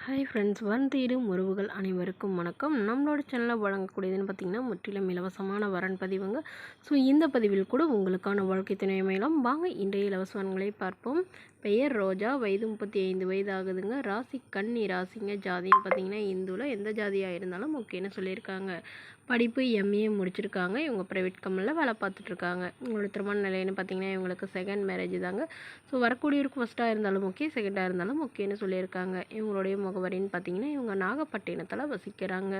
Hi friends, தேடும் உறவுகள் அனைவருக்கும் வணக்கம். நம்மளோட சேனலில் வழங்கக்கூடியதுன்னு பார்த்திங்கன்னா முற்றிலும் இலவசமான வரன் பதிவுங்க. ஸோ இந்த பதிவில் கூட உங்களுக்கான வாழ்க்கை துணை அமையலாம். வாங்க இன்றைய இலவச வரன்களை பார்ப்போம். பெயர் ரோஜா, வயது 35 வயது ஆகுதுங்க. ராசி கன்னி ராசிங்க. ஜாதின்னு பார்த்திங்கன்னா இந்துவில் எந்த ஜாதியாக இருந்தாலும் ஓகேன்னு சொல்லியிருக்காங்க. படிப்பு எம்ஏ முடிச்சிருக்காங்க. இவங்க ப்ரைவேட் கம்பெனியில் வேலை பார்த்துட்ருக்காங்க. இவங்களோட திருமண நிலைன்னு பார்த்திங்கன்னா இவங்களுக்கு செகண்ட் மேரேஜ் தாங்க. ஸோ வரக்கூடியவருக்கு ஃபஸ்ட்டாக இருந்தாலும் ஓகே, செகண்டாக இருந்தாலும் ஓகேன்னு சொல்லியிருக்காங்க. இவங்களுடைய முகவரின்னு பார்த்திங்கன்னா இவங்க நாகப்பட்டினத்தில் வசிக்கிறாங்க.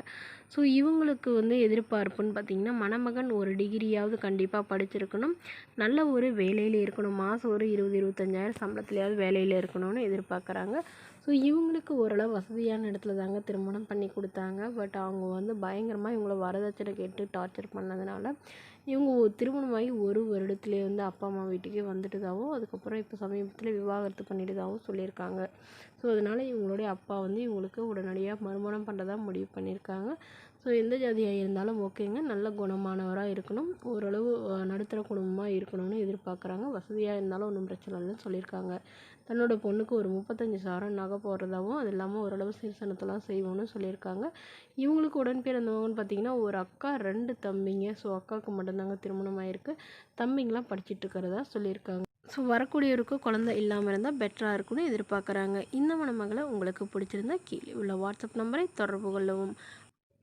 ஸோ இவங்களுக்கு எதிர்பார்ப்புன்னு பார்த்திங்கன்னா மணமகன் ஒரு டிகிரியாவது கண்டிப்பாக படிச்சிருக்கணும், நல்ல ஒரு வேலையில் இருக்கணும், மாதம் ஒரு 20-25,000 சம்பளத்துலையாவது வேலையில் இருக்கணும்னு எதிர்பார்க்குறாங்க. ஸோ இவங்களுக்கு ஓரளவு வசதியான இடத்துல தாங்க திருமணம் பண்ணி கொடுத்தாங்க. பட் அவங்க பயங்கரமாக இவங்கள வரதட்சணை கேட்டு டார்ச்சர் பண்ணதுனால இவங்க திருமணமாகி ஒரு வருடத்துலேயே அப்பா அம்மா வீட்டுக்கே வந்துட்டதாகவும், அதுக்கப்புறம் இப்போ சமீபத்தில் விவாகரத்து பண்ணிட்டதாகவும் சொல்லியிருக்காங்க. ஸோ அதனால் இவங்களுடைய அப்பா இவங்களுக்கு உடனடியாக மறுமணம் பண்ணுறதா முடிவு பண்ணியிருக்காங்க. ஸோ எந்த ஜாதியாக இருந்தாலும் ஓகேங்க, நல்ல குணமானவராக இருக்கணும், ஓரளவு நடுத்தர குடும்பமாக இருக்கணும்னு எதிர்பார்க்குறாங்க. வசதியாக இருந்தாலும் ஒன்றும் பிரச்சனை இல்லைன்னு சொல்லியிருக்காங்க. தன்னோட பொண்ணுக்கு ஒரு 35,000 நகை போடுறதாகவும், அது இல்லாமல் ஓரளவு சீர்சனத்தெல்லாம் செய்வோன்னு சொல்லியிருக்காங்க. இவங்களுக்கு உடன் பிறந்தவங்கன்னு பார்த்திங்கன்னா ஒரு அக்கா, 2 தம்பிங்க. ஸோ அக்காவுக்கு மட்டும்தாங்க திருமணம் ஆகிருக்கு, தம்பிங்களாம் படிச்சுட்டு இருக்கிறதா சொல்லியிருக்காங்க. ஸோ வரக்கூடியவருக்கு குழந்தை இல்லாமல் இருந்தால் பெட்டராக இருக்குன்னு எதிர்பார்க்குறாங்க. இந்த மணமகளை உங்களுக்கு பிடிச்சிருந்தா கீழே உள்ள வாட்ஸ்அப் நம்பரை தொடர்பு கொள்ளவும்.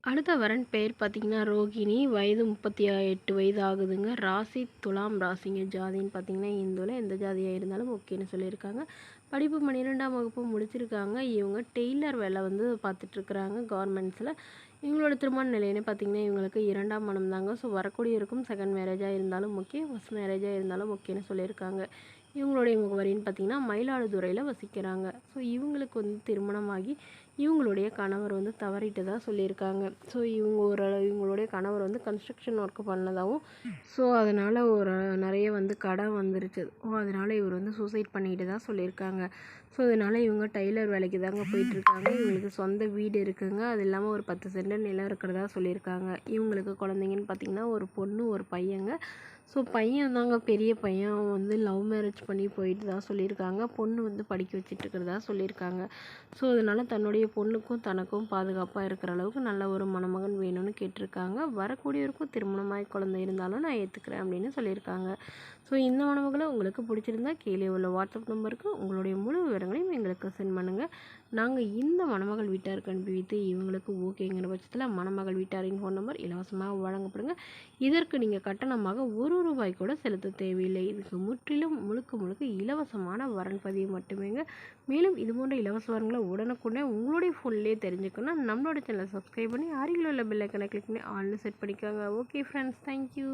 அடுத்த வரன் பெயர் பார்த்திங்கன்னா ரோகிணி, வயது 38 வயது ஆகுதுங்க. ராசி துலாம் ராசிங்க. ஜாதின்னு பார்த்திங்கன்னா இந்துவில் எந்த ஜாதியாக இருந்தாலும் ஓகேன்னு சொல்லியிருக்காங்க. படிப்பு 12ஆம் வகுப்பு முடிச்சிருக்காங்க. இவங்க டெய்லர் வேலை பார்த்துட்ருக்குறாங்க கவர்மெண்ட்ஸில். இவங்களோட திருமண நிலைன்னு பார்த்திங்கன்னா இவங்களுக்கு 2ஆம் மனம் தாங்க. ஸோ வரக்கூடியவருக்கும் செகண்ட் மேரேஜாக இருந்தாலும் ஓகே, ஃபஸ்ட் மேரேஜாக இருந்தாலும் ஓகேன்னு சொல்லியிருக்காங்க. இவங்களுடைய முகவரின்னு பார்த்திங்கன்னா மயிலாடுதுறையில் வசிக்கிறாங்க. ஸோ இவங்களுக்கு திருமணமாகி இவங்களுடைய கணவர் தவறிட்டதாக சொல்லியிருக்காங்க. ஸோ இவங்களுடைய கணவர் கன்ஸ்ட்ரக்ஷன் ஒர்க்கு பண்ணதாகவும், ஸோ அதனால் நிறைய கடன் வந்துருச்சு. அதனால் இவர் சூசைட் பண்ணிக்கிட்டதாக சொல்லியிருக்காங்க. ஸோ அதனால் இவங்க டெய்லர் வேலைக்கு தாங்க போயிட்டுருக்காங்க. இவங்களுக்கு சொந்த வீடு இருக்குங்க, அது இல்லாமல் ஒரு 10 சென்ட் நிலம் இருக்கிறதா சொல்லியிருக்காங்க. இவங்களுக்கு குழந்தைங்கன்னு பார்த்திங்கன்னா ஒரு பொண்ணு ஒரு பையங்க. ஸோ பையன் தாங்க பெரிய பையன். அவன் லவ் மேரேஜ் பண்ணி போயிட்டு தான் சொல்லியிருக்காங்க. பொண்ணு படிக்க வச்சுட்டு இருக்கிறதா சொல்லியிருக்காங்க. ஸோ அதனால் தன்னுடைய பொண்ணுக்கும் தனக்கும் பாதுகாப்பாக இருக்கிற அளவுக்கு நல்ல ஒரு மணமகன் வேணும்னு கேட்டிருக்காங்க. வரக்கூடியவருக்கும் திருமணமாகி குழந்தை இருந்தாலும் நான் ஏற்றுக்கிறேன் அப்படின்னு சொல்லியிருக்காங்க. ஸோ இந்த மணமகளை உங்களுக்கு பிடிச்சிருந்தா கீழே உள்ள வாட்ஸ்அப் நம்பருக்கு உங்களுடைய முழு விவரங்களையும் எங்களுக்கு சென்ட் பண்ணுங்கள். நாங்கள் இந்த மணமகள் வீட்டாருக்கு அனுப்பி வைத்து இவங்களுக்கு ஓகேங்கிற பட்சத்தில் மணமகள் வீட்டாரின் ஃபோன் நம்பர் இலவசமாக வழங்கப்படுங்க. இதற்கு நீங்கள் கட்டணமாக ₹1 கூட செலுத்த தேவையில்லை. இதுக்கு முற்றிலும் முழுக்க இலவசமான வரன் பதிவு மட்டுமேங்க. மேலும் இது போன்ற இலவச வரன்களை உடனுக்குடனே உங்களுடைய ஃபோன்லேயே தெரிஞ்சுக்கணும்னா நம்மளோட சேனலை சப்ஸ்கிரைப் பண்ணி அருகில் உள்ள பெல் ஐக்கனை கிளிக் பண்ணி ஆல்னு செட் பண்ணிக்கோங்க. Okay friends, thank you.